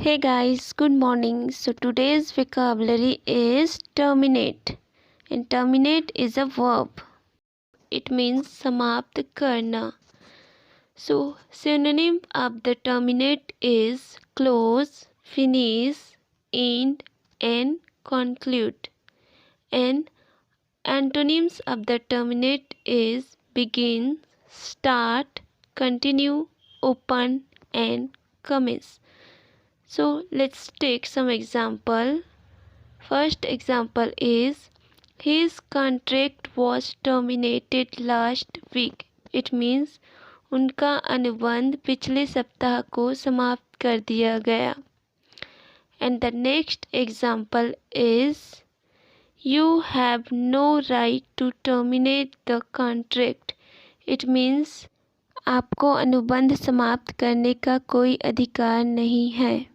Hey guys, good morning. So today's vocabulary is terminate. And terminate is a verb. It means समाप्त करना. So synonym of the terminate is close, finish, end and conclude. And antonyms of the terminate is begin, start, continue, open and commence. So let's take some example. First example is his contract was terminated last week. It means उनका अनुबंध पिछले सप्ताह को समाप्त कर दिया गया. And the next example is you have no right to terminate the contract. It means आपको अनुबंध समाप्त करने का कोई अधिकार नहीं है.